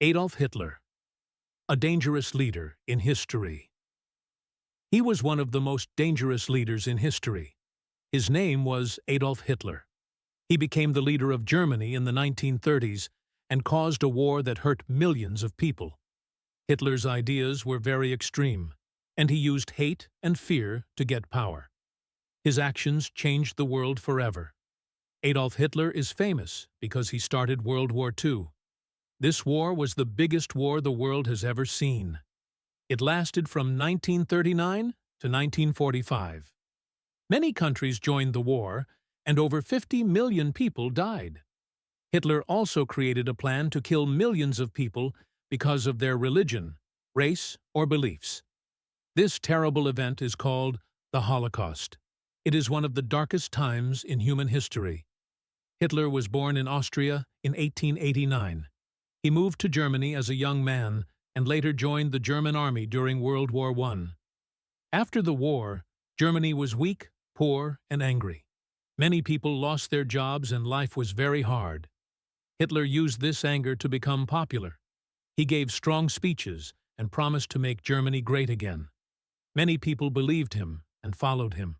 Adolf Hitler, a dangerous leader in history. He was one of the most dangerous leaders in history. His name was Adolf Hitler. He became the leader of Germany in the 1930s and caused a war that hurt millions of people. Hitler's ideas were very extreme, and he used hate and fear to get power. His actions changed the world forever. Adolf Hitler is famous because he started World War II. This war was the biggest war the world has ever seen. It lasted from 1939 to 1945. Many countries joined the war, and over 50 million people died. Hitler also created a plan to kill millions of people because of their religion, race, or beliefs. This terrible event is called the Holocaust. It is one of the darkest times in human history. Hitler was born in Austria in 1889. He moved to Germany as a young man and later joined the German army during World War I. After the war, Germany was weak, poor, and angry. Many people lost their jobs and life was very hard. Hitler used this anger to become popular. He gave strong speeches and promised to make Germany great again. Many people believed him and followed him.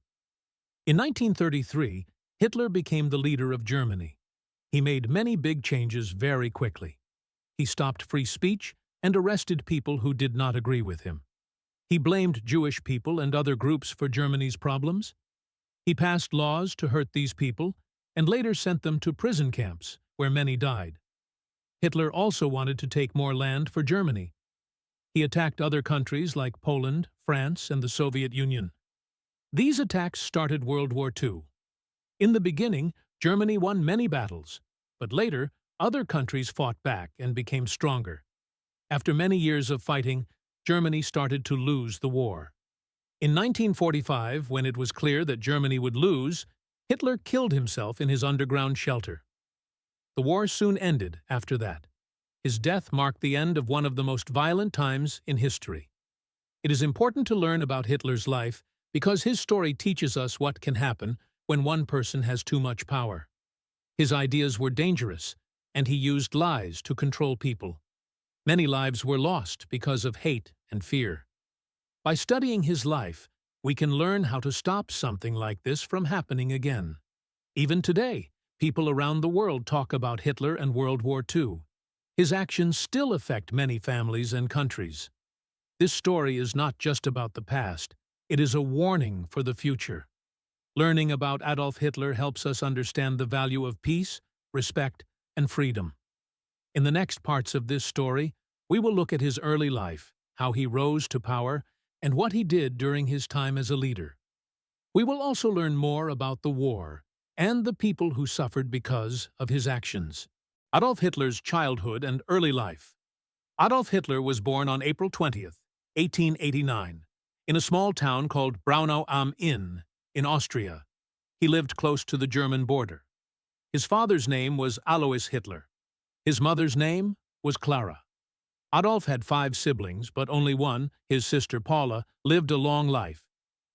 In 1933, Hitler became the leader of Germany. He made many big changes very quickly. He stopped free speech and arrested people who did not agree with him. He blamed Jewish people and other groups for Germany's problems. He passed laws to hurt these people and later sent them to prison camps, where many died. Hitler also wanted to take more land for Germany. He attacked other countries like Poland, France, and the Soviet Union. These attacks started World War II. In the beginning, Germany won many battles, but later, other countries fought back and became stronger. After many years of fighting, Germany started to lose the war. In 1945, when it was clear that Germany would lose, Hitler killed himself in his underground shelter. The war soon ended after that. His death marked the end of one of the most violent times in history. It is important to learn about Hitler's life because his story teaches us what can happen when one person has too much power. His ideas were dangerous, and he used lies to control people. Many lives were lost because of hate and fear. By studying his life, we can learn how to stop something like this from happening again. Even today, people around the world talk about Hitler and World War II. His actions still affect many families and countries. This story is not just about the past, it is a warning for the future. Learning about Adolf Hitler helps us understand the value of peace, respect, and freedom. In the next parts of this story, we will look at his early life, how he rose to power, and what he did during his time as a leader. We will also learn more about the war and the people who suffered because of his actions. Adolf Hitler's childhood and early life. Adolf Hitler was born on April 20th, 1889, in a small town called Braunau am Inn in Austria. He lived close to the German border. His father's name was Alois Hitler. His mother's name was Clara. Adolf had 5 siblings, but only one, his sister Paula, lived a long life.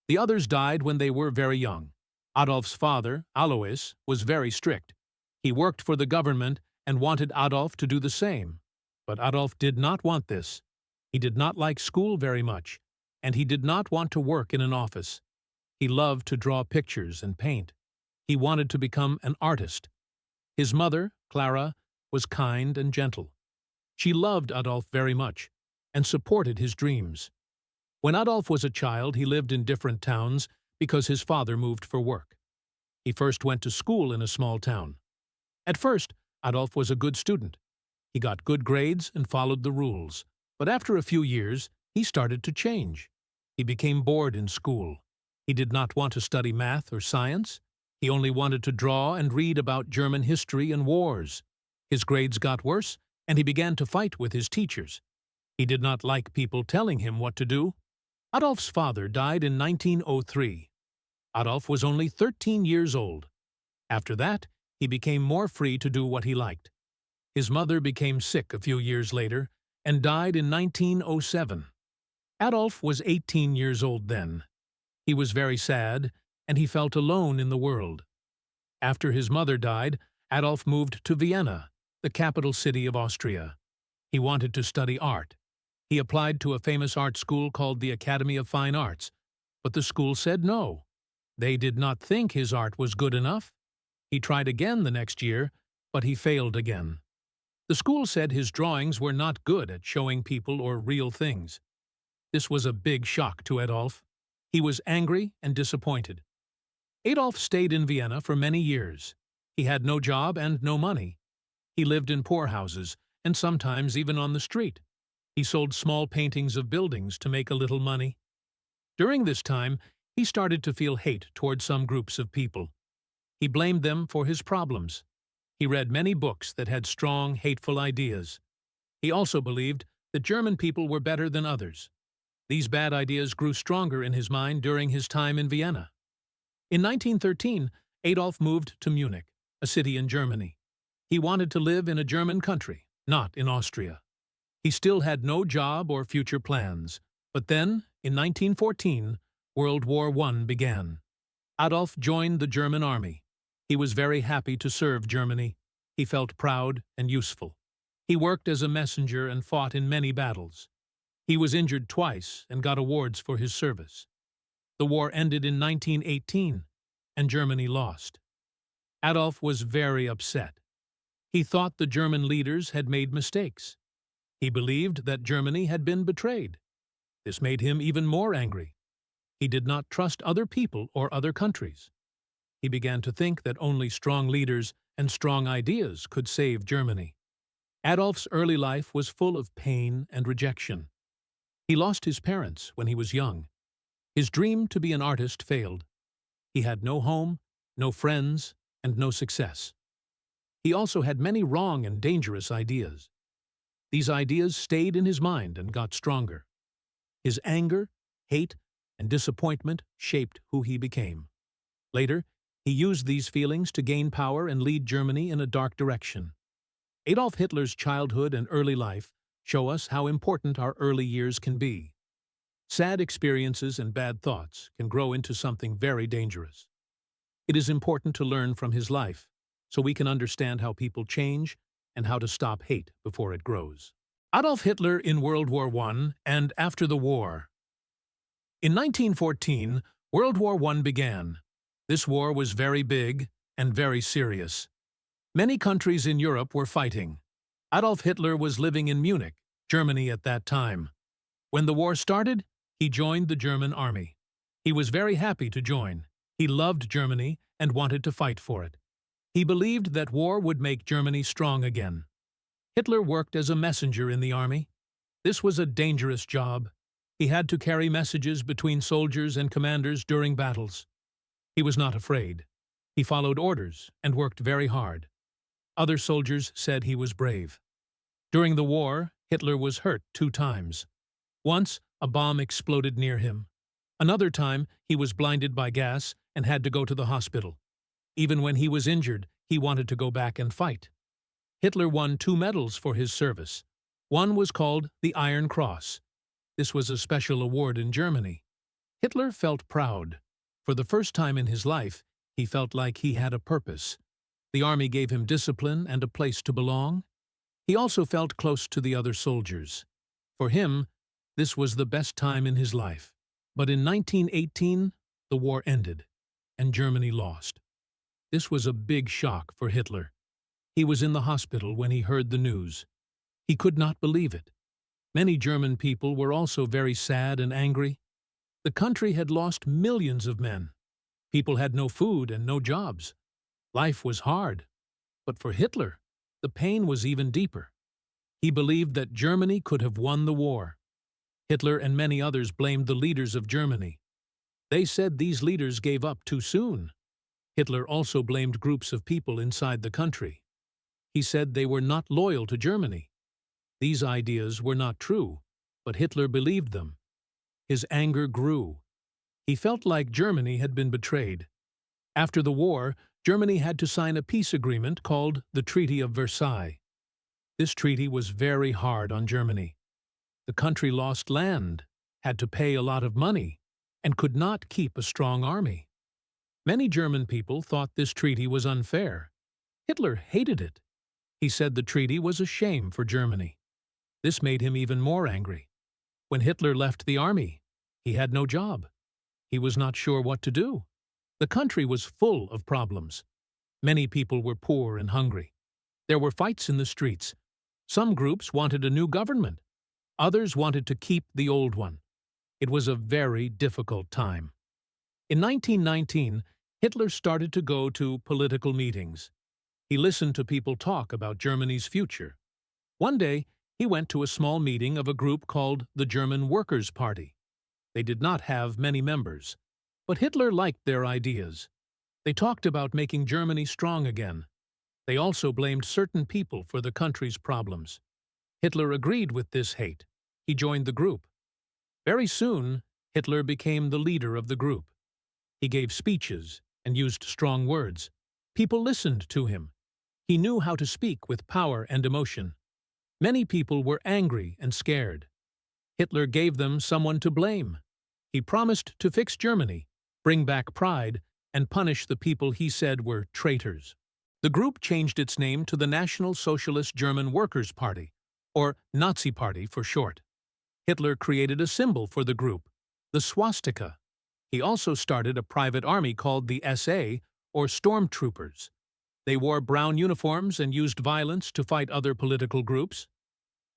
The others died when they were very young. Adolf's father, Alois, was very strict. He worked for the government and wanted Adolf to do the same. But Adolf did not want this. He did not like school very much, and he did not want to work in an office. He loved to draw pictures and paint. He wanted to become an artist. His mother, Clara, was kind and gentle. She loved Adolf very much and supported his dreams. When Adolf was a child, he lived in different towns because his father moved for work. He first went to school in a small town. At first, Adolf was a good student. He got good grades and followed the rules. But after a few years, he started to change. He became bored in school. He did not want to study math or science. He only wanted to draw and read about German history and wars. His grades got worse, and he began to fight with his teachers. He did not like people telling him what to do. Adolf's father died in 1903. Adolf was only 13 years old. After that, he became more free to do what he liked. His mother became sick a few years later and died in 1907. Adolf was 18 years old then. He was very sad, and he felt alone in the world. After his mother died, Adolf moved to Vienna, the capital city of Austria. He wanted to study art. He applied to a famous art school called the Academy of Fine Arts, but the school said no. They did not think his art was good enough. He tried again the next year, but he failed again. The school said his drawings were not good at showing people or real things. This was a big shock to Adolf. He was angry and disappointed. Adolf stayed in Vienna for many years. He had no job and no money. He lived in poor houses, and sometimes even on the street. He sold small paintings of buildings to make a little money. During this time, he started to feel hate toward some groups of people. He blamed them for his problems. He read many books that had strong, hateful ideas. He also believed that German people were better than others. These bad ideas grew stronger in his mind during his time in Vienna. In 1913, Adolf moved to Munich, a city in Germany. He wanted to live in a German country, not in Austria. He still had no job or future plans. But then, in 1914, World War I began. Adolf joined the German army. He was very happy to serve Germany. He felt proud and useful. He worked as a messenger and fought in many battles. He was injured twice and got awards for his service. The war ended in 1918, and Germany lost. Adolf was very upset. He thought the German leaders had made mistakes. He believed that Germany had been betrayed. This made him even more angry. He did not trust other people or other countries. He began to think that only strong leaders and strong ideas could save Germany. Adolf's early life was full of pain and rejection. He lost his parents when he was young. His dream to be an artist failed. He had no home, no friends, and no success. He also had many wrong and dangerous ideas. These ideas stayed in his mind and got stronger. His anger, hate, and disappointment shaped who he became. Later, he used these feelings to gain power and lead Germany in a dark direction. Adolf Hitler's childhood and early life show us how important our early years can be. Sad experiences and bad thoughts can grow into something very dangerous. It is important to learn from his life, so we can understand how people change and how to stop hate before it grows. Adolf Hitler in World War I and after the war. In 1914, World War I began. This war was very big and very serious. Many countries in Europe were fighting. Adolf Hitler was living in Munich, Germany at that time. When the war started, he joined the German army. He was very happy to join. He loved Germany and wanted to fight for it. He believed that war would make Germany strong again. Hitler worked as a messenger in the army. This was a dangerous job. He had to carry messages between soldiers and commanders during battles. He was not afraid. He followed orders and worked very hard. Other soldiers said he was brave. During the war, Hitler was hurt 2 times. Once, a bomb exploded near him. Another time, he was blinded by gas and had to go to the hospital. Even when he was injured, he wanted to go back and fight. Hitler won 2 medals for his service. One was called the Iron Cross. This was a special award in Germany. Hitler felt proud. For the first time in his life, he felt like he had a purpose. The army gave him discipline and a place to belong. He also felt close to the other soldiers. For him, this was the best time in his life. But in 1918, the war ended, and Germany lost. This was a big shock for Hitler. He was in the hospital when he heard the news. He could not believe it. Many German people were also very sad and angry. The country had lost millions of men. People had no food and no jobs. Life was hard. But for Hitler, the pain was even deeper. He believed that Germany could have won the war. Hitler and many others blamed the leaders of Germany. They said these leaders gave up too soon. Hitler also blamed groups of people inside the country. He said they were not loyal to Germany. These ideas were not true, but Hitler believed them. His anger grew. He felt like Germany had been betrayed. After the war, Germany had to sign a peace agreement called the Treaty of Versailles. This treaty was very hard on Germany. The country lost land, had to pay a lot of money, and could not keep a strong army. Many German people thought this treaty was unfair. Hitler hated it. He said the treaty was a shame for Germany. This made him even more angry. When Hitler left the army, he had no job. He was not sure what to do. The country was full of problems. Many people were poor and hungry. There were fights in the streets. Some groups wanted a new government. Others wanted to keep the old one. It was a very difficult time. In 1919, Hitler started to go to political meetings. He listened to people talk about Germany's future. One day, he went to a small meeting of a group called the German Workers' Party. They did not have many members, but Hitler liked their ideas. They talked about making Germany strong again. They also blamed certain people for the country's problems. Hitler agreed with this hate. He joined the group. Very soon, Hitler became the leader of the group. He gave speeches and used strong words. People listened to him. He knew how to speak with power and emotion. Many people were angry and scared. Hitler gave them someone to blame. He promised to fix Germany, bring back pride, and punish the people he said were traitors. The group changed its name to the National Socialist German Workers' Party, or Nazi Party for short. Hitler created a symbol for the group, the swastika. He also started a private army called the SA, or stormtroopers. They wore brown uniforms and used violence to fight other political groups.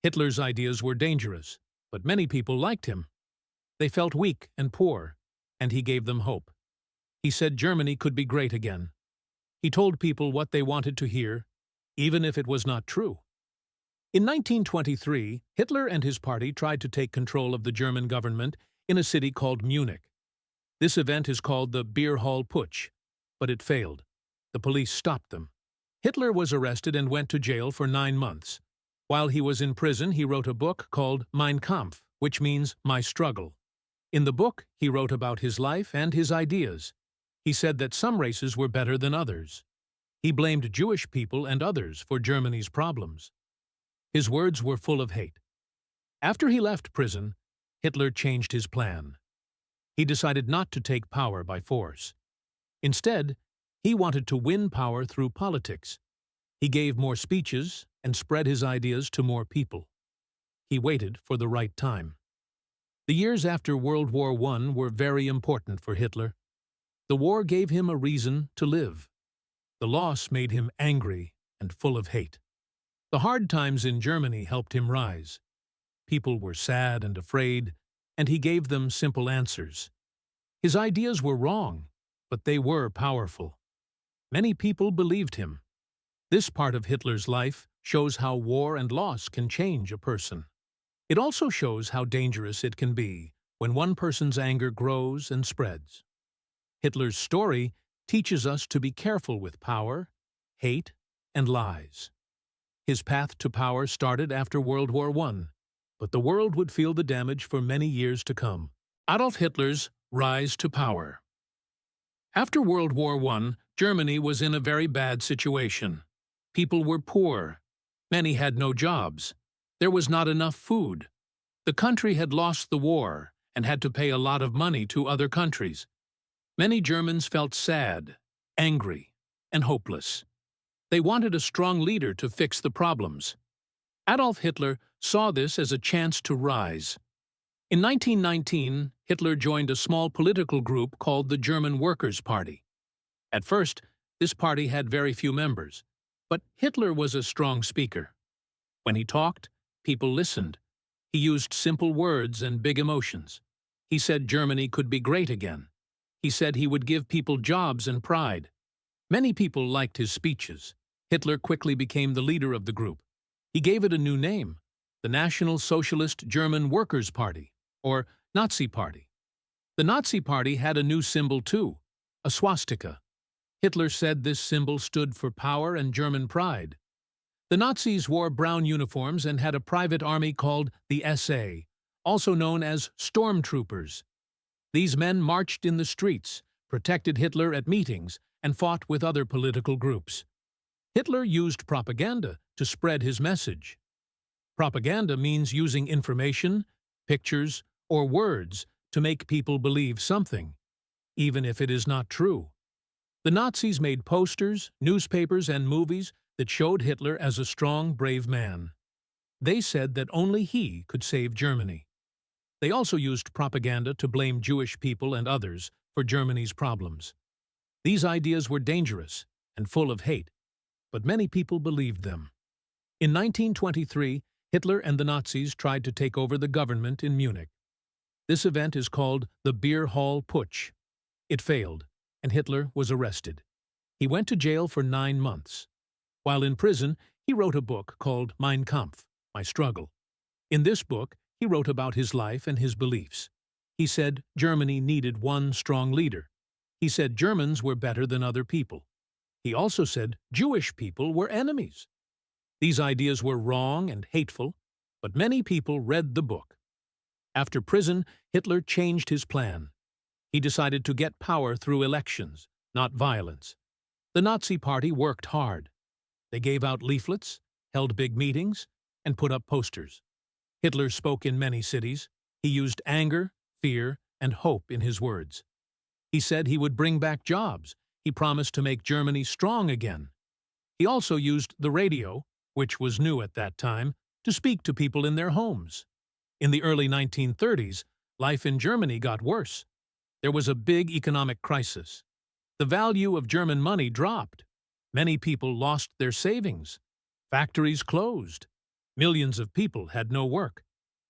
Hitler's ideas were dangerous, but many people liked him. They felt weak and poor, and he gave them hope. He said Germany could be great again. He told people what they wanted to hear, even if it was not true. In 1923, Hitler and his party tried to take control of the German government in a city called Munich. This event is called the Beer Hall Putsch, but it failed. The police stopped them. Hitler was arrested and went to jail for 9 months. While he was in prison, he wrote a book called Mein Kampf, which means My Struggle. In the book, he wrote about his life and his ideas. He said that some races were better than others. He blamed Jewish people and others for Germany's problems. His words were full of hate. After he left prison, Hitler changed his plan. He decided not to take power by force. Instead, he wanted to win power through politics. He gave more speeches and spread his ideas to more people. He waited for the right time. The years after World War I were very important for Hitler. The war gave him a reason to live. The loss made him angry and full of hate. The hard times in Germany helped him rise. People were sad and afraid, and he gave them simple answers. His ideas were wrong, but they were powerful. Many people believed him. This part of Hitler's life shows how war and loss can change a person. It also shows how dangerous it can be when one person's anger grows and spreads. Hitler's story teaches us to be careful with power, hate, and lies. His path to power started after World War I, but the world would feel the damage for many years to come. Adolf Hitler's rise to power. After World War I, Germany was in a very bad situation. People were poor. Many had no jobs. There was not enough food. The country had lost the war and had to pay a lot of money to other countries. Many Germans felt sad, angry, and hopeless. They wanted a strong leader to fix the problems. Adolf Hitler saw this as a chance to rise. In 1919, Hitler joined a small political group called the German Workers' Party. At first, this party had very few members, but Hitler was a strong speaker. When he talked, people listened. He used simple words and big emotions. He said Germany could be great again. He said he would give people jobs and pride. Many people liked his speeches. Hitler quickly became the leader of the group. He gave it a new name, the National Socialist German Workers' Party, or Nazi Party. The Nazi Party had a new symbol too, a swastika. Hitler said this symbol stood for power and German pride. The Nazis wore brown uniforms and had a private army called the SA, also known as stormtroopers. These men marched in the streets, protected Hitler at meetings, and fought with other political groups. Hitler used propaganda to spread his message. Propaganda means using information, pictures, or words to make people believe something, even if it is not true. The Nazis made posters, newspapers, and movies that showed Hitler as a strong, brave man. They said that only he could save Germany. They also used propaganda to blame Jewish people and others for Germany's problems. These ideas were dangerous and full of hate, but many people believed them. In 1923, Hitler and the Nazis tried to take over the government in Munich. This event is called the Beer Hall Putsch. It failed, and Hitler was arrested. He went to jail for 9 months. While in prison, he wrote a book called Mein Kampf, My Struggle. In this book, he wrote about his life and his beliefs. He said Germany needed one strong leader. He said Germans were better than other people. He also said Jewish people were enemies. These ideas were wrong and hateful, but many people read the book. After prison, Hitler changed his plan. He decided to get power through elections, not violence. The Nazi Party worked hard. They gave out leaflets, held big meetings, and put up posters. Hitler spoke in many cities. He used anger, fear, and hope in his words. He said he would bring back jobs. He promised to make Germany strong again. He also used the radio, which was new at that time, to speak to people in their homes. In the early 1930s, life in Germany got worse. There was a big economic crisis. The value of German money dropped. Many people lost their savings. Factories closed. Millions of people had no work.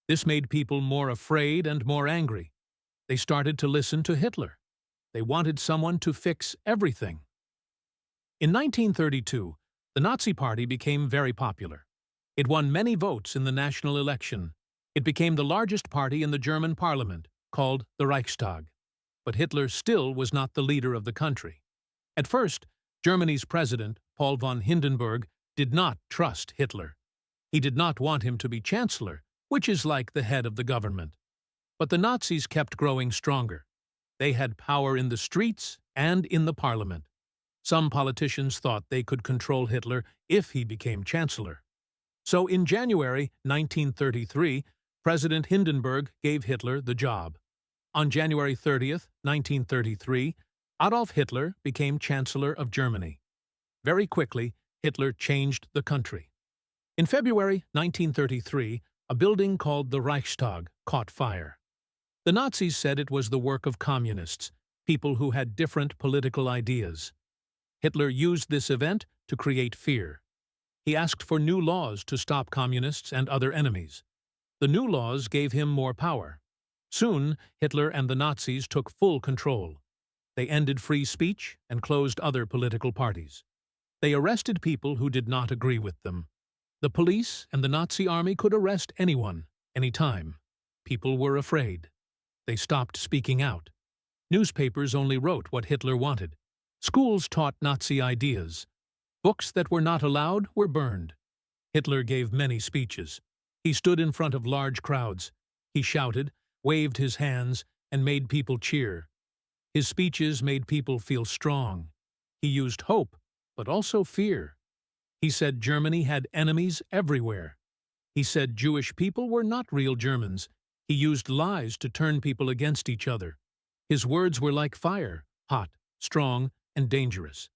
This made people more afraid and more angry. They started to listen to Hitler. They wanted someone to fix everything. In 1932, the Nazi Party became very popular. It won many votes in the national election. It became the largest party in the German parliament, called the Reichstag. But Hitler still was not the leader of the country. At first, Germany's president, Paul von Hindenburg, did not trust Hitler. He did not want him to be chancellor, which is like the head of the government. But the Nazis kept growing stronger. They had power in the streets and in the parliament. Some politicians thought they could control Hitler if he became chancellor. So in January 1933, President Hindenburg gave Hitler the job. On January 30th, 1933, Adolf Hitler became Chancellor of Germany. Very quickly, Hitler changed the country. In February 1933, a building called the Reichstag caught fire. The Nazis said it was the work of communists, people who had different political ideas. Hitler used this event to create fear. He asked for new laws to stop communists and other enemies. The new laws gave him more power. Soon, Hitler and the Nazis took full control. They ended free speech and closed other political parties. They arrested people who did not agree with them. The police and the Nazi army could arrest anyone, anytime. People were afraid. They stopped speaking out. Newspapers only wrote what Hitler wanted. Schools taught Nazi ideas. Books that were not allowed were burned. Hitler gave many speeches. He stood in front of large crowds. He shouted, waved his hands, and made people cheer. His speeches made people feel strong. He used hope, but also fear. He said Germany had enemies everywhere. He said Jewish people were not real Germans. He used lies to turn people against each other. His words were like fire, hot, strong, and dangerous.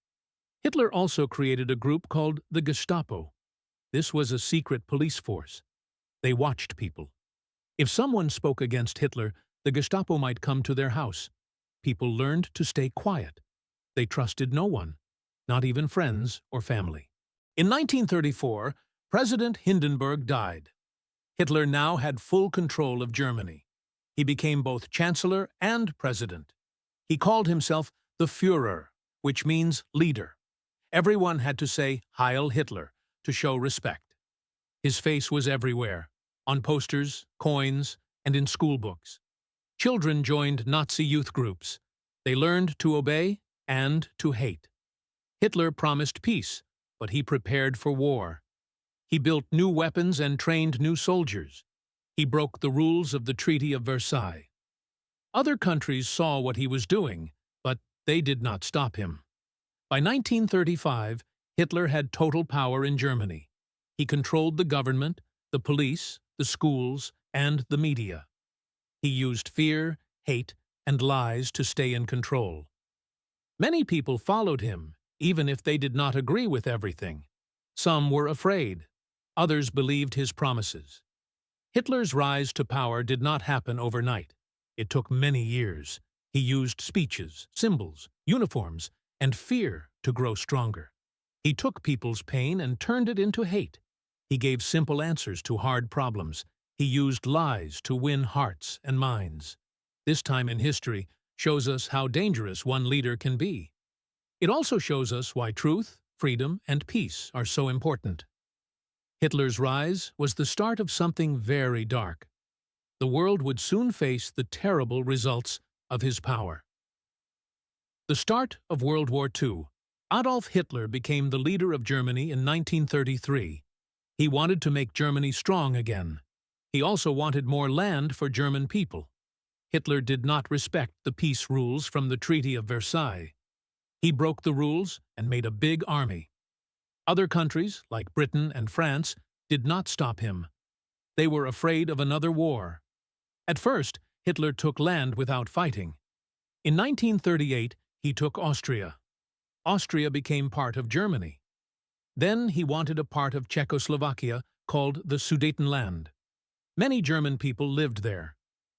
Hitler also created a group called the Gestapo. This was a secret police force. They watched people. If someone spoke against Hitler, the Gestapo might come to their house. People learned to stay quiet. They trusted no one, not even friends or family. In 1934, President Hindenburg died. Hitler now had full control of Germany. He became both chancellor and president. He called himself the Führer, which means leader. Everyone had to say Heil Hitler to show respect. His face was everywhere, on posters, coins, and in school books. Children joined Nazi youth groups. They learned to obey and to hate. Hitler promised peace, but he prepared for war. He built new weapons and trained new soldiers. He broke the rules of the Treaty of Versailles. Other countries saw what he was doing, but they did not stop him. By 1935, Hitler had total power in Germany. He controlled the government, the police, the schools, and the media. He used fear, hate, and lies to stay in control. Many people followed him, even if they did not agree with everything. Some were afraid. Others believed his promises. Hitler's rise to power did not happen overnight. It took many years. He used speeches, symbols, uniforms, and fear to grow stronger. He took people's pain and turned it into hate. He gave simple answers to hard problems. He used lies to win hearts and minds. This time in history shows us how dangerous one leader can be. It also shows us why truth, freedom, and peace are so important. Hitler's rise was the start of something very dark. The world would soon face the terrible results of his power. The start of World War II. Adolf Hitler became the leader of Germany in 1933. He wanted to make Germany strong again. He also wanted more land for German people. Hitler did not respect the peace rules from the Treaty of Versailles. He broke the rules and made a big army. Other countries, like Britain and France, did not stop him. They were afraid of another war. At first, Hitler took land without fighting. In 1938, he took Austria. Austria became part of Germany. Then he wanted a part of Czechoslovakia called the Sudetenland. Many German people lived there.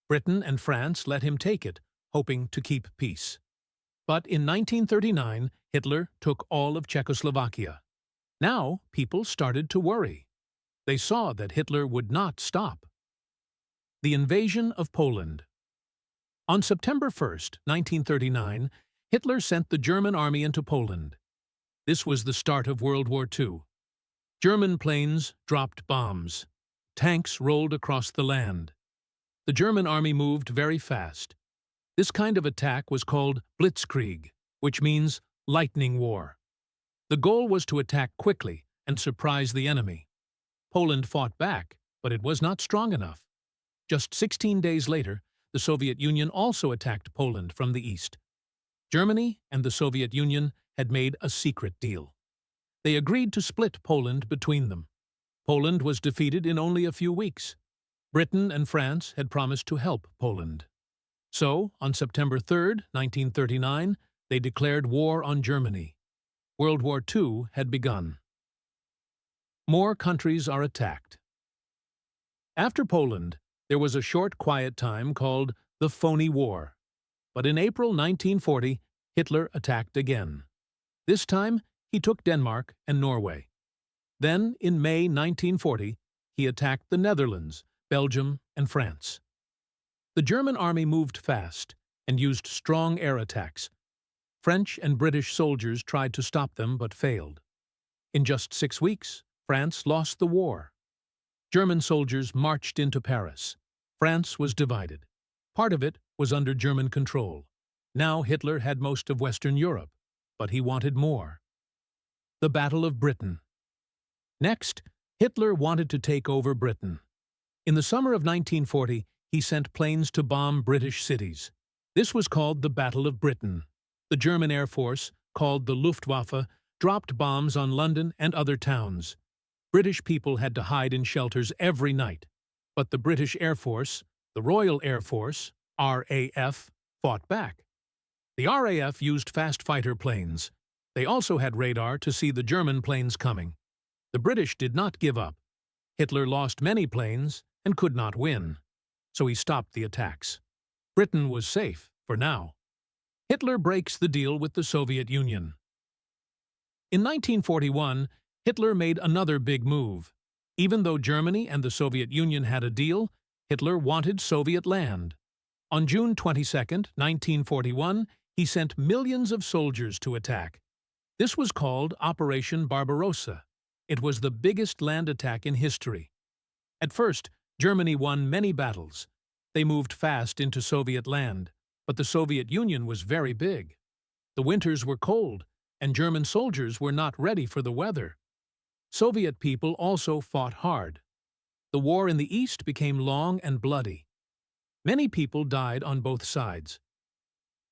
Britain and France let him take it, hoping to keep peace. But in 1939, Hitler took all of Czechoslovakia. Now, people started to worry. They saw that Hitler would not stop. The invasion of Poland. On September 1, 1939, Hitler sent the German army into Poland. This was the start of World War II. German planes dropped bombs. Tanks rolled across the land. The German army moved very fast. This kind of attack was called Blitzkrieg, which means lightning war. The goal was to attack quickly and surprise the enemy. Poland fought back, but it was not strong enough. Just 16 days later, the Soviet Union also attacked Poland from the east. Germany and the Soviet Union had made a secret deal. They agreed to split Poland between them. Poland was defeated in only a few weeks. Britain and France had promised to help Poland. So, on September 3, 1939, they declared war on Germany. World War II had begun. More countries are attacked. After Poland, there was a short quiet time called the Phony War. But in April 1940, Hitler attacked again. This time, he took Denmark and Norway. Then, in May 1940, he attacked the Netherlands, Belgium, and France. The German army moved fast and used strong air attacks. French and British soldiers tried to stop them but failed. In just 6 weeks, France lost the war. German soldiers marched into Paris. France was divided. Part of it was under German control. Now Hitler had most of Western Europe, but he wanted more. The Battle of Britain. Next, Hitler wanted to take over Britain. In the summer of 1940, he sent planes to bomb British cities. This was called the Battle of Britain. The German Air Force, called the Luftwaffe, dropped bombs on London and other towns. British people had to hide in shelters every night. But the British Air Force, the Royal Air Force, RAF, fought back. The RAF used fast fighter planes. They also had radar to see the German planes coming. The British did not give up. Hitler lost many planes and could not win, so he stopped the attacks. Britain was safe for now. Hitler breaks the deal with the Soviet Union. In 1941, Hitler made another big move. Even though Germany and the Soviet Union had a deal, Hitler wanted Soviet land. On June 22, 1941, he sent millions of soldiers to attack. This was called Operation Barbarossa. It was the biggest land attack in history. At first, Germany won many battles. They moved fast into Soviet land, but the Soviet Union was very big. The winters were cold, and German soldiers were not ready for the weather. Soviet people also fought hard. The war in the East became long and bloody. Many people died on both sides.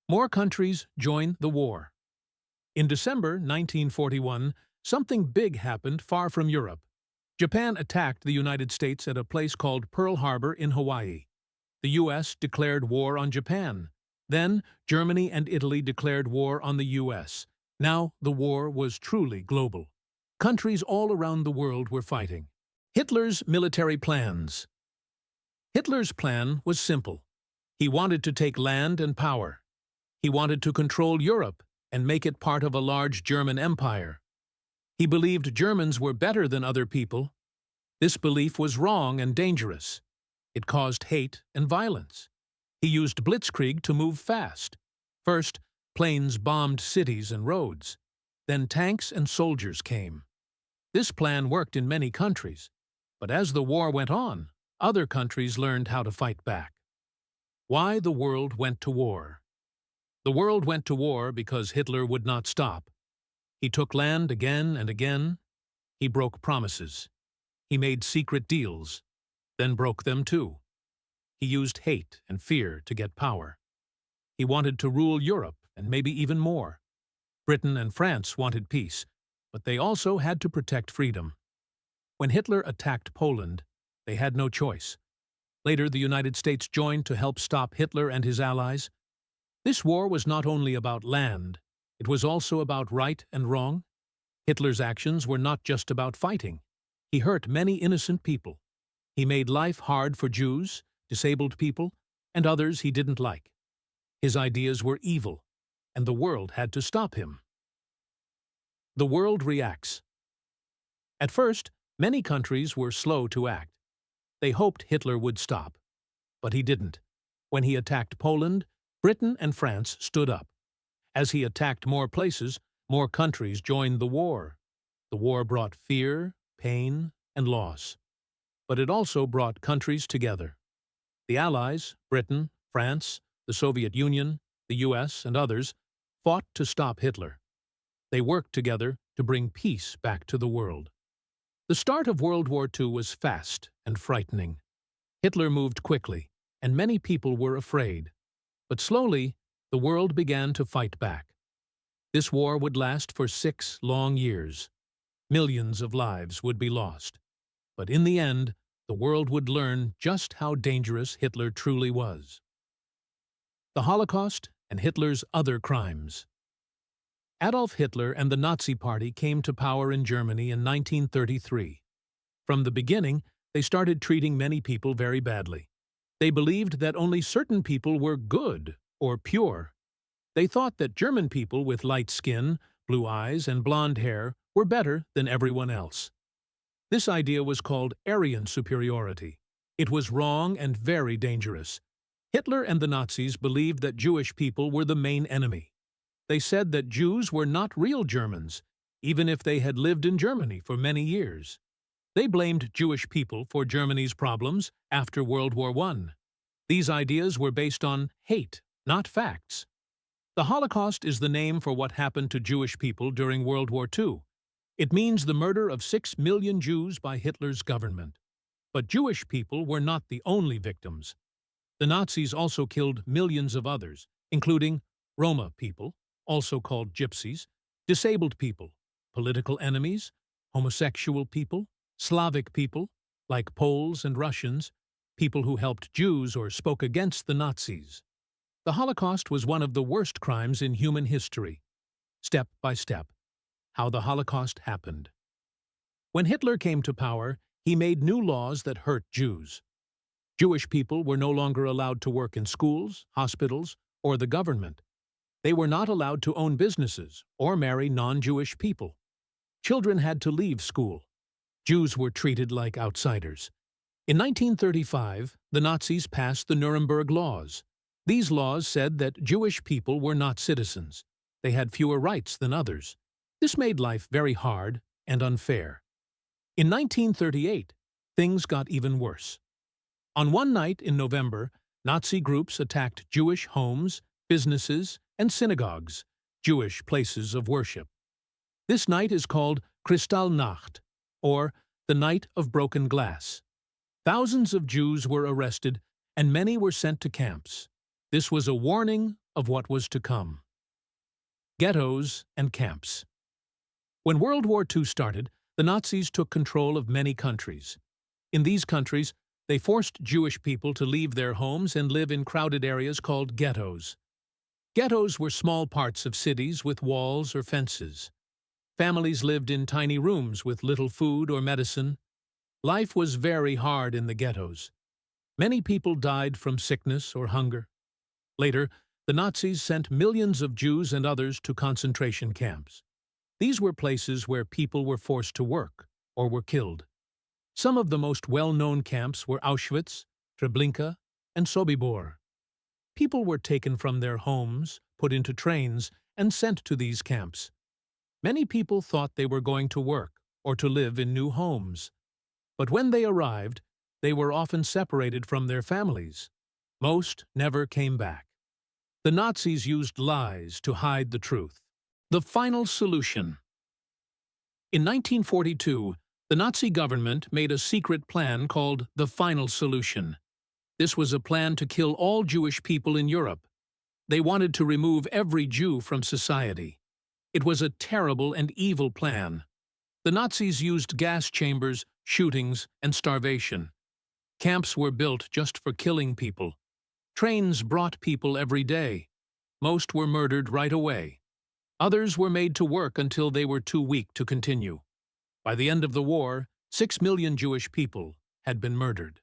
More countries joined the war. In December 1941, something big happened far from Europe. Japan attacked the United States at a place called Pearl Harbor in Hawaii. The U.S. declared war on Japan. Then, Germany and Italy declared war on the U.S. Now, the war was truly global. Countries all around the world were fighting. Hitler's military plans. Hitler's plan was simple. He wanted to take land and power. He wanted to control Europe and make it part of a large German empire. He believed Germans were better than other people. This belief was wrong and dangerous. It caused hate and violence. He used blitzkrieg to move fast. First, planes bombed cities and roads. Then tanks and soldiers came. This plan worked in many countries, but as the war went on, other countries learned how to fight back. Why the world went to war. The world went to war because Hitler would not stop. He took land again and again. He broke promises. He made secret deals, then broke them too. He used hate and fear to get power. He wanted to rule Europe and maybe even more. Britain and France wanted peace, but they also had to protect freedom. When Hitler attacked Poland, they had no choice. Later, the United States joined to help stop Hitler and his allies. This war was not only about land, it was also about right and wrong. Hitler's actions were not just about fighting. He hurt many innocent people. He made life hard for Jews, disabled people, and others he didn't like. His ideas were evil, and the world had to stop him. The world reacts. At first, many countries were slow to act. They hoped Hitler would stop, but he didn't. When he attacked Poland, Britain and France stood up. As he attacked more places, more countries joined the war. The war brought fear, pain, and loss. But it also brought countries together. The Allies, Britain, France, the Soviet Union, the US, and others, fought to stop Hitler. They worked together to bring peace back to the world. The start of World War II was fast and frightening. Hitler moved quickly, and many people were afraid. But slowly, the world began to fight back. This war would last for 6 long years. Millions of lives would be lost. But in the end, the world would learn just how dangerous Hitler truly was. The Holocaust and Hitler's other crimes. Adolf Hitler and the Nazi Party came to power in Germany in 1933. From the beginning, they started treating many people very badly. They believed that only certain people were good or pure. They thought that German people with light skin, blue eyes, and blonde hair were better than everyone else. This idea was called Aryan superiority. It was wrong and very dangerous. Hitler and the Nazis believed that Jewish people were the main enemy. They said that Jews were not real Germans, even if they had lived in Germany for many years. They blamed Jewish people for Germany's problems after World War I. These ideas were based on hate, not facts. The Holocaust is the name for what happened to Jewish people during World War II. It means the murder of 6 million Jews by Hitler's government. But Jewish people were not the only victims. The Nazis also killed millions of others, including Roma people, also called gypsies, disabled people, political enemies, homosexual people, Slavic people, like Poles and Russians, people who helped Jews or spoke against the Nazis. The Holocaust was one of the worst crimes in human history. Step by step, how the Holocaust happened. When Hitler came to power, he made new laws that hurt Jews. Jewish people were no longer allowed to work in schools, hospitals, or the government. They were not allowed to own businesses or marry non-Jewish people. Children had to leave school. Jews were treated like outsiders. In 1935, the Nazis passed the Nuremberg Laws. These laws said that Jewish people were not citizens. They had fewer rights than others. This made life very hard and unfair. In 1938, things got even worse. On one night in November, Nazi groups attacked Jewish homes, businesses, and synagogues, Jewish places of worship. This night is called Kristallnacht, or the Night of Broken Glass. Thousands of Jews were arrested, and many were sent to camps. This was a warning of what was to come. Ghettos and camps. When World War II started, the Nazis took control of many countries. In these countries, they forced Jewish people to leave their homes and live in crowded areas called ghettos. Ghettos were small parts of cities with walls or fences. Families lived in tiny rooms with little food or medicine. Life was very hard in the ghettos. Many people died from sickness or hunger. Later, the Nazis sent millions of Jews and others to concentration camps. These were places where people were forced to work or were killed. Some of the most well-known camps were Auschwitz, Treblinka, and Sobibor. People were taken from their homes, put into trains, and sent to these camps. Many people thought they were going to work or to live in new homes. But when they arrived, they were often separated from their families. Most never came back. The Nazis used lies to hide the truth. The final solution. In 1942, the Nazi government made a secret plan called the Final Solution. This was a plan to kill all Jewish people in Europe. They wanted to remove every Jew from society. It was a terrible and evil plan. The Nazis used gas chambers, shootings, and starvation. Camps were built just for killing people. Trains brought people every day. Most were murdered right away. Others were made to work until they were too weak to continue. By the end of the war, 6 million Jewish people had been murdered.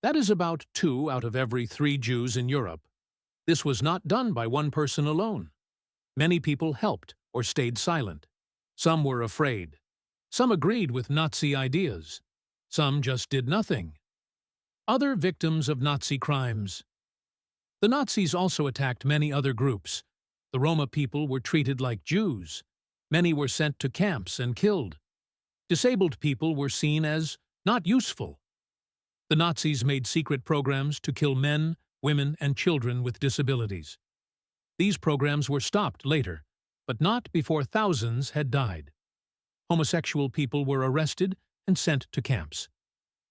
That is about 2 out of every 3 Jews in Europe. This was not done by one person alone. Many people helped or stayed silent. Some were afraid. Some agreed with Nazi ideas. Some just did nothing. Other victims of Nazi crimes. The Nazis also attacked many other groups. The Roma people were treated like Jews. Many were sent to camps and killed. Disabled people were seen as not useful. The Nazis made secret programs to kill men, women, and children with disabilities. These programs were stopped later, but not before thousands had died. Homosexual people were arrested and sent to camps.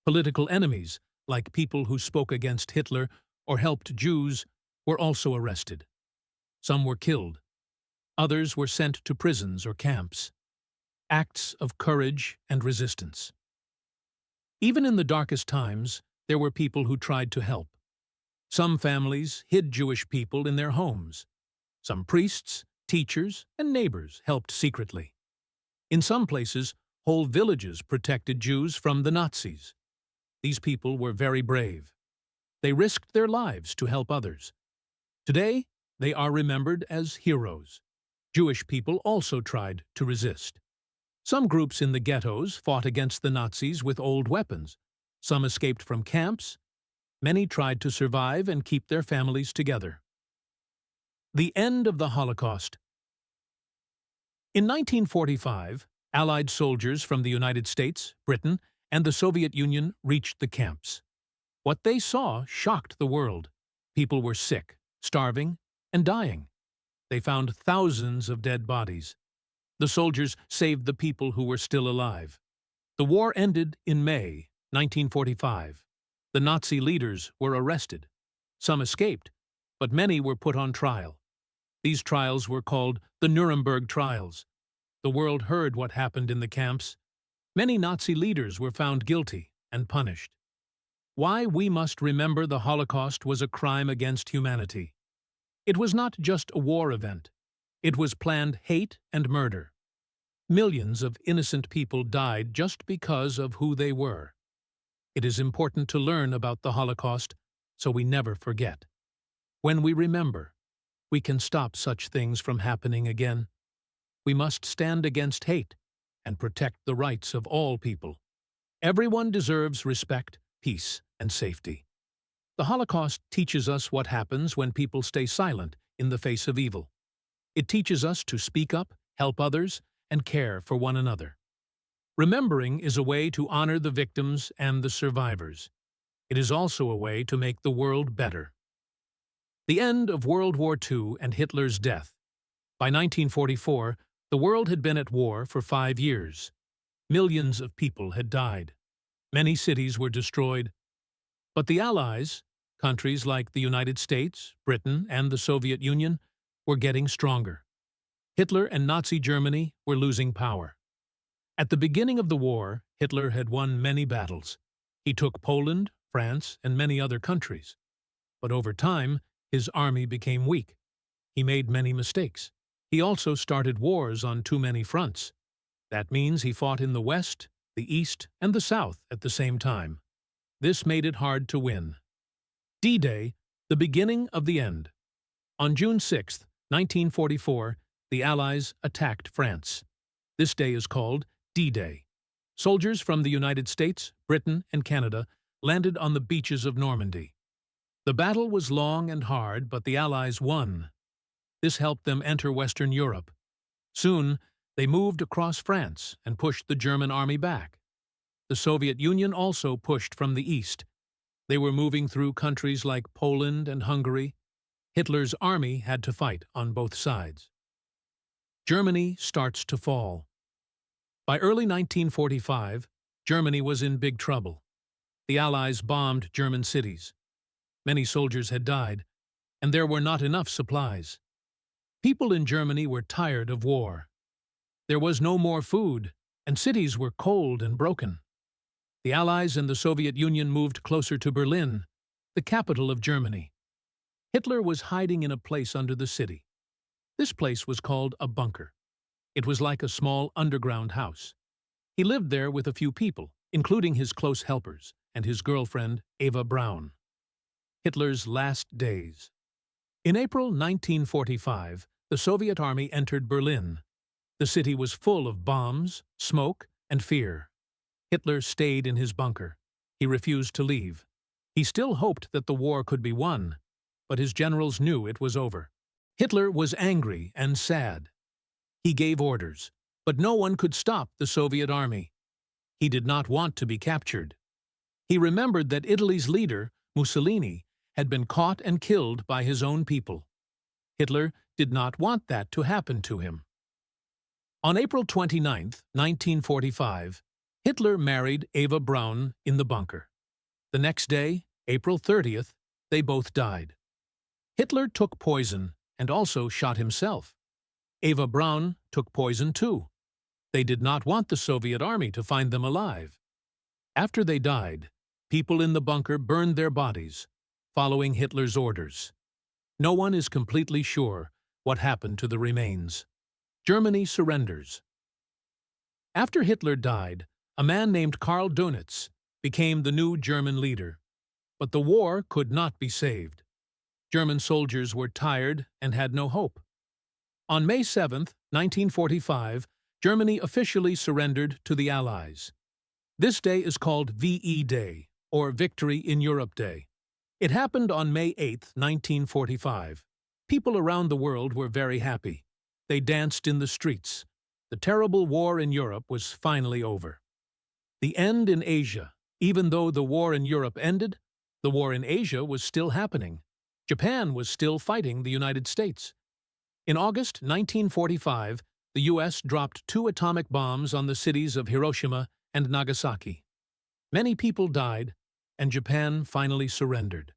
Political enemies, like people who spoke against Hitler or helped Jews, were also arrested. Some were killed. Others were sent to prisons or camps. Acts of courage and resistance. Even in the darkest times, there were people who tried to help. Some families hid Jewish people in their homes. Some priests, teachers, and neighbors helped secretly. In some places, whole villages protected Jews from the Nazis. These people were very brave. They risked their lives to help others. Today, they are remembered as heroes. Jewish people also tried to resist. Some groups in the ghettos fought against the Nazis with old weapons. Some escaped from camps. Many tried to survive and keep their families together. The end of the Holocaust. In 1945, Allied soldiers from the United States, Britain, and the Soviet Union reached the camps. What they saw shocked the world. People were sick, starving, and dying. They found thousands of dead bodies. The soldiers saved the people who were still alive. The war ended in May 1945. The Nazi leaders were arrested. Some escaped, but many were put on trial. These trials were called the Nuremberg trials. The world heard what happened in the camps. Many Nazi leaders were found guilty and punished. Why we must remember the Holocaust was a crime against humanity. It was not just a war event. It was planned hate and murder. Millions of innocent people died just because of who they were. It is important to learn about the Holocaust so we never forget. When we remember, we can stop such things from happening again. We must stand against hate and protect the rights of all people. Everyone deserves respect, peace, and safety. The Holocaust teaches us what happens when people stay silent in the face of evil. It teaches us to speak up, help others, and care for one another. Remembering is a way to honor the victims and the survivors. It is also a way to make the world better. The end of World War II and Hitler's death. By 1944, the world had been at war for 5 years. Millions of people had died. Many cities were destroyed. But the Allies, countries like the United States, Britain, and the Soviet Union, were getting stronger. Hitler and Nazi Germany were losing power. At the beginning of the war, Hitler had won many battles. He took Poland, France, and many other countries. But over time, his army became weak. He made many mistakes. He also started wars on too many fronts. That means he fought in the West the East and the South at the same time. This made it hard to win. D-Day, the beginning of the end. On June 6, 1944, the Allies attacked France. This day is called D-Day. Soldiers from the United States, Britain, and Canada landed on the beaches of Normandy. The battle was long and hard, but the Allies won. This helped them enter Western Europe. Soon, they moved across France and pushed the German army back. The Soviet Union also pushed from the east. They were moving through countries like Poland and Hungary. Hitler's army had to fight on both sides. Germany starts to fall. By early 1945, Germany was in big trouble. The Allies bombed German cities. Many soldiers had died, and there were not enough supplies. People in Germany were tired of war. There was no more food, and cities were cold and broken. The Allies and the Soviet Union moved closer to Berlin, the capital of Germany. Hitler was hiding in a place under the city. This place was called a bunker. It was like a small underground house. He lived there with a few people, including his close helpers and his girlfriend, Eva Braun. Hitler's last days. In April 1945, the Soviet army entered Berlin. The city was full of bombs, smoke, and fear. Hitler stayed in his bunker. He refused to leave. He still hoped that the war could be won, but his generals knew it was over. Hitler was angry and sad. He gave orders, but no one could stop the Soviet army. He did not want to be captured. He remembered that Italy's leader, Mussolini, had been caught and killed by his own people. Hitler did not want that to happen to him. On April 29, 1945, Hitler married Eva Braun in the bunker. The next day, April 30th, they both died. Hitler took poison and also shot himself. Eva Braun took poison too. They did not want the Soviet army to find them alive. After they died, people in the bunker burned their bodies, following Hitler's orders. No one is completely sure what happened to the remains. Germany surrenders. After Hitler died, a man named Karl Dönitz became the new German leader. But the war could not be saved. German soldiers were tired and had no hope. On May 7, 1945, Germany officially surrendered to the Allies. This day is called VE Day, or Victory in Europe Day. It happened on May 8, 1945. People around the world were very happy. They danced in the streets. The terrible war in Europe was finally over. The end in Asia. Even though the war in Europe ended, the war in Asia was still happening. Japan was still fighting the United States. In August 1945, the U.S. dropped 2 atomic bombs on the cities of Hiroshima and Nagasaki. Many people died, and Japan finally surrendered.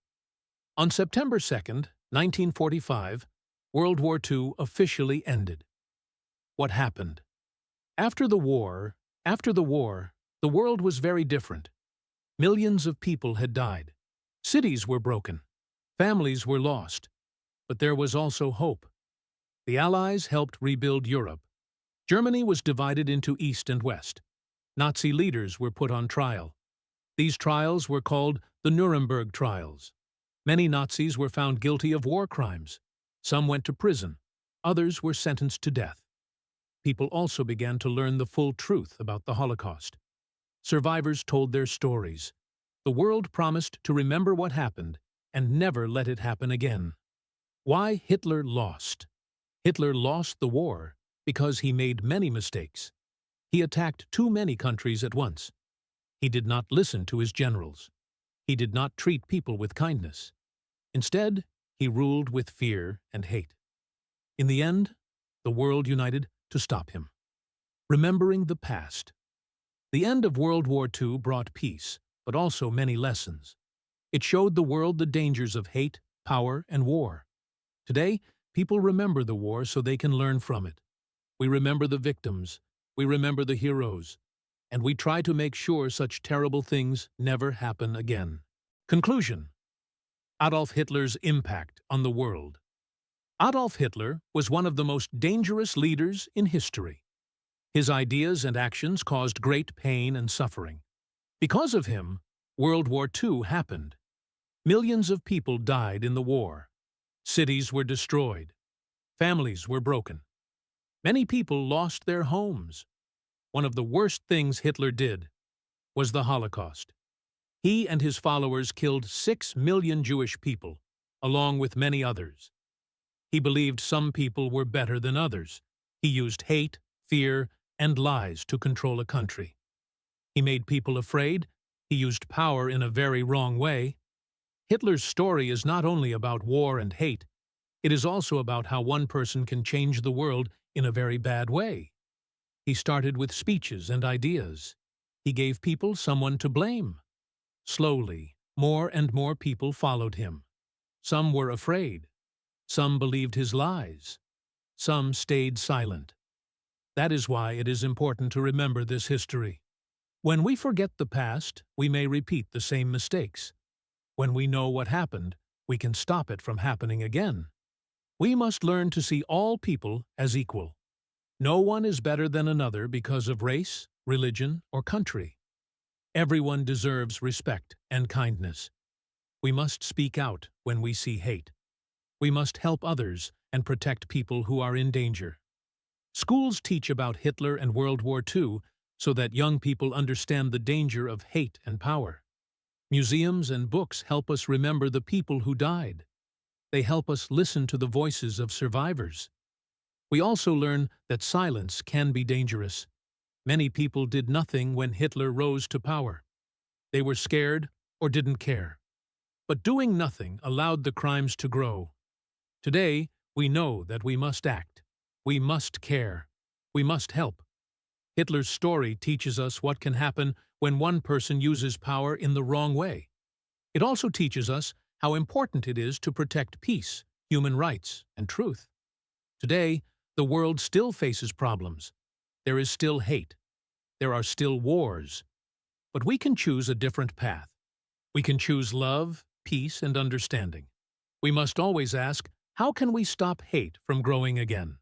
On September 2, 1945, World War II officially ended. What happened? After the war, the world was very different. Millions of people had died. Cities were broken. Families were lost. But there was also hope. The Allies helped rebuild Europe. Germany was divided into East and West. Nazi leaders were put on trial. These trials were called the Nuremberg trials. Many Nazis were found guilty of war crimes. Some went to prison. Others were sentenced to death. People also began to learn the full truth about the Holocaust. Survivors told their stories. The world promised to remember what happened and never let it happen again. Why Hitler lost? Hitler lost the war because he made many mistakes. He attacked too many countries at once. He did not listen to his generals. He did not treat people with kindness. Instead, he ruled with fear and hate. In the end, the world united to stop him. Remembering the past. The end of World War II brought peace, but also many lessons. It showed the world the dangers of hate, power, and war. Today, people remember the war so they can learn from it. We remember the victims, we remember the heroes, and we try to make sure such terrible things never happen again. Conclusion. Adolf Hitler's impact on the world. Adolf Hitler was one of the most dangerous leaders in history. His ideas and actions caused great pain and suffering. Because of him, World War II happened. Millions of people died in the war. Cities were destroyed. Families were broken. Many people lost their homes. One of the worst things Hitler did was the Holocaust. He and his followers killed 6 million Jewish people, along with many others. He believed some people were better than others. He used hate, fear, and lies to control a country. He made people afraid. He used power in a very wrong way. Hitler's story is not only about war and hate, it is also about how one person can change the world in a very bad way. He started with speeches and ideas. He gave people someone to blame. Slowly, more and more people followed him. Some were afraid. Some believed his lies. Some stayed silent. That is why it is important to remember this history. When we forget the past, we may repeat the same mistakes. When we know what happened, we can stop it from happening again. We must learn to see all people as equal. No one is better than another because of race, religion, or country. Everyone deserves respect and kindness. We must speak out when we see hate. We must help others and protect people who are in danger. Schools teach about Hitler and World War II so that young people understand the danger of hate and power. Museums and books help us remember the people who died. They help us listen to the voices of survivors. We also learn that silence can be dangerous. Many people did nothing when Hitler rose to power. They were scared or didn't care. But doing nothing allowed the crimes to grow. Today, we know that we must act. We must care. We must help. Hitler's story teaches us what can happen when one person uses power in the wrong way. It also teaches us how important it is to protect peace, human rights, and truth. Today, the world still faces problems. There is still hate. There are still wars. But we can choose a different path. We can choose love, peace, and understanding. We must always ask, how can we stop hate from growing again?